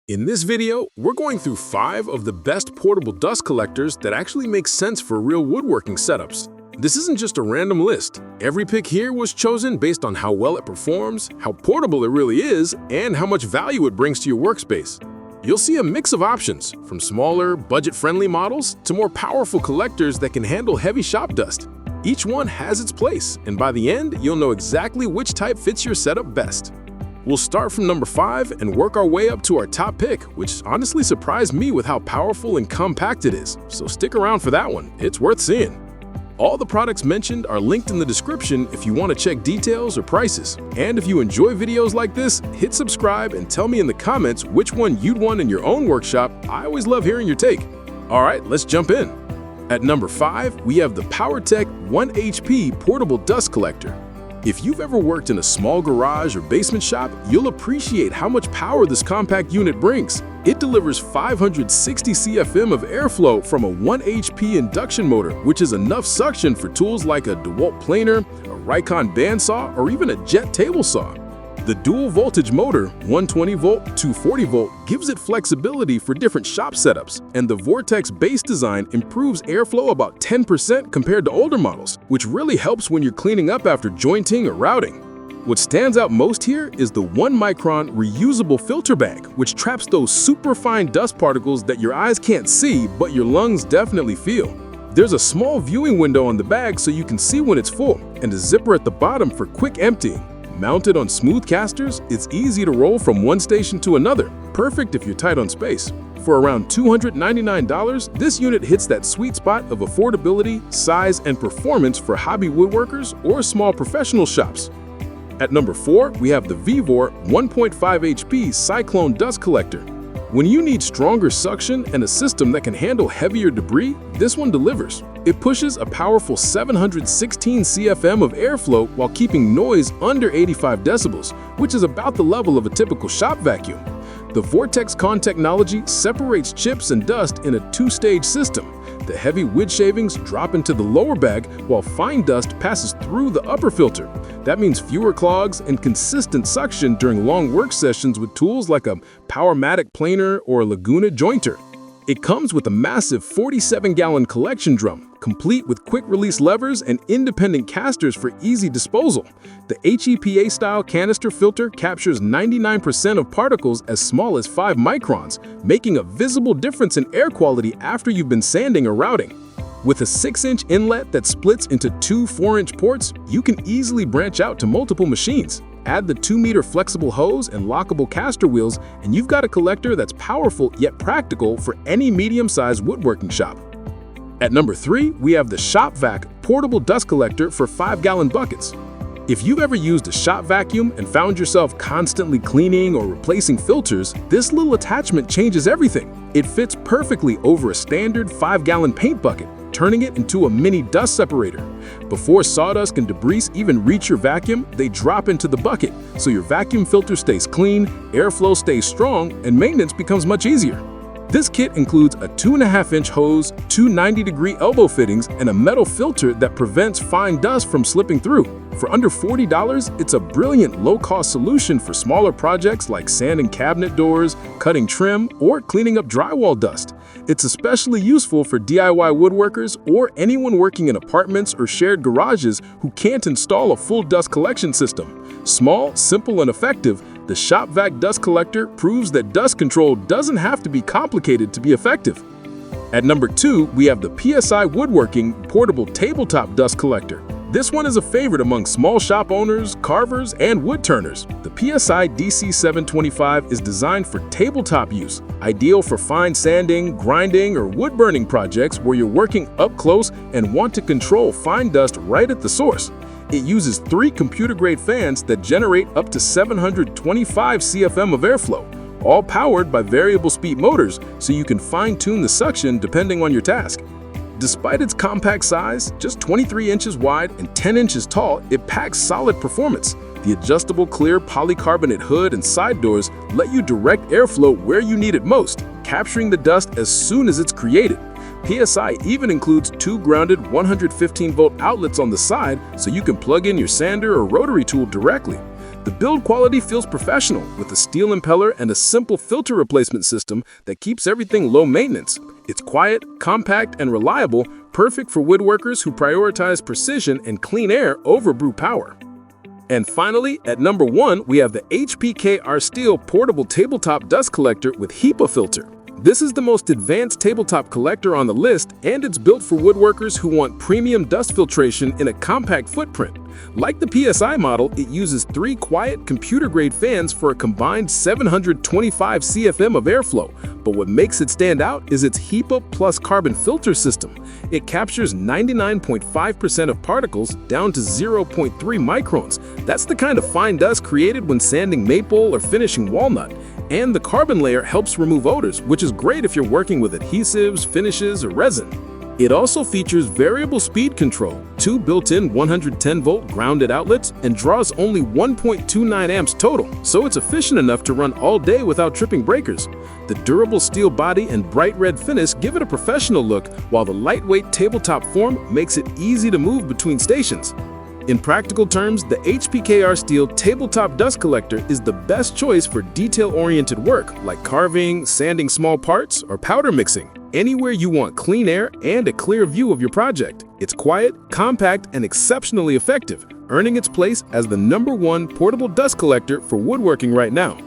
In this video, we're going through 5 of the best portable dust collectors that actually make sense for real woodworking setups. This isn't just a random list. Every pick here was chosen based on how well it performs, how portable it really is, and how much value it brings to your workspace. You'll see a mix of options, from smaller, budget-friendly models to more powerful collectors that can handle heavy shop dust. Each one has its place, and by the end, you'll know exactly which type fits your setup best. We'll start from number 5 and work our way up to our top pick, which honestly surprised me with how powerful and compact it is, so stick around for that one. It's worth seeing. All the products mentioned are linked in the description if you want to check details or prices. And if you enjoy videos like this, hit subscribe and tell me in the comments which one you'd want in your own workshop. I always love hearing your take. All right, let's jump in. At number 5, we have the POWERTEC 1 HP Portable Dust Collector. If you've ever worked in a small garage or basement shop, you'll appreciate how much power this compact unit brings. It delivers 560 CFM of airflow from a 1 HP induction motor, which is enough suction for tools like a DeWalt planer, a Rikon bandsaw, or even a jet table saw. The dual voltage motor, 120 volt, 240 volt, gives it flexibility for different shop setups, and the Vortex base design improves airflow about 10% compared to older models, which really helps when you're cleaning up after jointing or routing. What stands out most here is the 1-micron reusable filter bag, which traps those super fine dust particles that your eyes can't see, but your lungs definitely feel. There's a small viewing window on the bag so you can see when it's full, and a zipper at the bottom for quick emptying. Mounted on smooth casters, it's easy to roll from one station to another, perfect if you're tight on space. For around $299, this unit hits that sweet spot of affordability, size, and performance for hobby woodworkers or small professional shops. At number 4, we have the Vevor 1.5 HP Cyclone Dust Collector. When you need stronger suction and a system that can handle heavier debris, this one delivers. It pushes a powerful 716 CFM of airflow while keeping noise under 85 decibels, which is about the level of a typical shop vacuum. The Vortex Con technology separates chips and dust in a 2-stage system. The heavy wood shavings drop into the lower bag while fine dust passes through the upper filter. That means fewer clogs and consistent suction during long work sessions with tools like a PowerMatic planer or a Laguna jointer. It comes with a massive 47-gallon collection drum, complete with quick-release levers and independent casters for easy disposal. The HEPA-style canister filter captures 99% of particles as small as 5 microns, making a visible difference in air quality after you've been sanding or routing. With a 6-inch inlet that splits into 2 4-inch ports, you can easily branch out to multiple machines. Add the 2-meter flexible hose and lockable caster wheels, and you've got a collector that's powerful yet practical for any medium-sized woodworking shop. At number 3, we have the Shop-Vac Portable Dust Collector for 5-gallon buckets. If you've ever used a shop vacuum and found yourself constantly cleaning or replacing filters, this little attachment changes everything. It fits perfectly over a standard 5-gallon paint bucket, turning it into a mini dust separator. Before sawdust and debris even reach your vacuum, they drop into the bucket, so your vacuum filter stays clean, airflow stays strong, and maintenance becomes much easier. This kit includes a 2.5-inch hose, 2 90-degree elbow fittings, and a metal filter that prevents fine dust from slipping through. For under $40, it's a brilliant low-cost solution for smaller projects like sanding cabinet doors, cutting trim, or cleaning up drywall dust. It's especially useful for DIY woodworkers or anyone working in apartments or shared garages who can't install a full dust collection system. Small, simple, and effective, the Shop-Vac Dust Collector proves that dust control doesn't have to be complicated to be effective. At number 2, we have the PSI Woodworking Portable Tabletop Dust Collector. This one is a favorite among small shop owners, carvers, and wood turners. The PSI DC725 is designed for tabletop use, ideal for fine sanding, grinding, or wood burning projects where you're working up close and want to control fine dust right at the source. It uses 3 computer-grade fans that generate up to 725 CFM of airflow, all powered by variable speed motors, so you can fine-tune the suction depending on your task. Despite its compact size, just 23 inches wide and 10 inches tall, it packs solid performance. The adjustable clear polycarbonate hood and side doors let you direct airflow where you need it most, capturing the dust as soon as it's created. PSI even includes 2 grounded 115-volt outlets on the side so you can plug in your sander or rotary tool directly. The The build quality feels professional, with a steel impeller and a simple filter replacement system that keeps everything low maintenance. It's quiet, compact, and reliable, perfect for woodworkers who prioritize precision and clean air over brute power. And finally, at number 1, we have the HPKRSTEARL Portable Tabletop Dust Collector with HEPA filter. This is the most advanced tabletop collector on the list, and it's built for woodworkers who want premium dust filtration in a compact footprint. Like the PSI model, it uses 3 quiet, computer-grade fans for a combined 725 CFM of airflow. But what makes it stand out is its HEPA plus carbon filter system. It captures 99.5% of particles down to 0.3 microns. That's the kind of fine dust created when sanding maple or finishing walnut. And the carbon layer helps remove odors, which is great if you're working with adhesives, finishes, or resin. It also features variable speed control, 2 built-in 110-volt grounded outlets, and draws only 1.29 amps total, so it's efficient enough to run all day without tripping breakers. The durable steel body and bright red finish give it a professional look, while the lightweight tabletop form makes it easy to move between stations. In practical terms, the HPKRSTEARL Tabletop Dust Collector is the best choice for detail-oriented work like carving, sanding small parts, or powder mixing. Anywhere you want clean air and a clear view of your project. It's quiet, compact, and exceptionally effective, earning its place as the #1 portable dust collector for woodworking right now.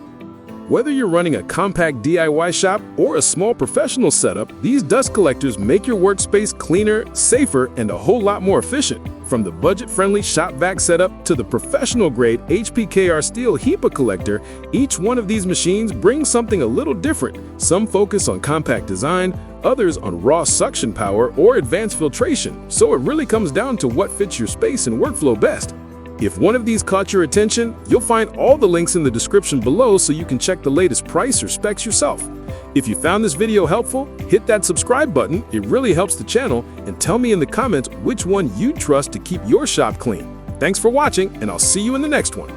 Whether you're running a compact DIY shop or a small professional setup, these dust collectors make your workspace cleaner, safer, and a whole lot more efficient. From the budget-friendly Shop-Vac setup to the professional-grade HPKRSTEARL HEPA collector, each one of these machines brings something a little different. Some focus on compact design, others on raw suction power or advanced filtration, so it really comes down to what fits your space and workflow best. If one of these caught your attention, you'll find all the links in the description below so you can check the latest price or specs yourself. If you found this video helpful, hit that subscribe button, it really helps the channel, and tell me in the comments which one you trust to keep your shop clean. Thanks for watching, and I'll see you in the next one.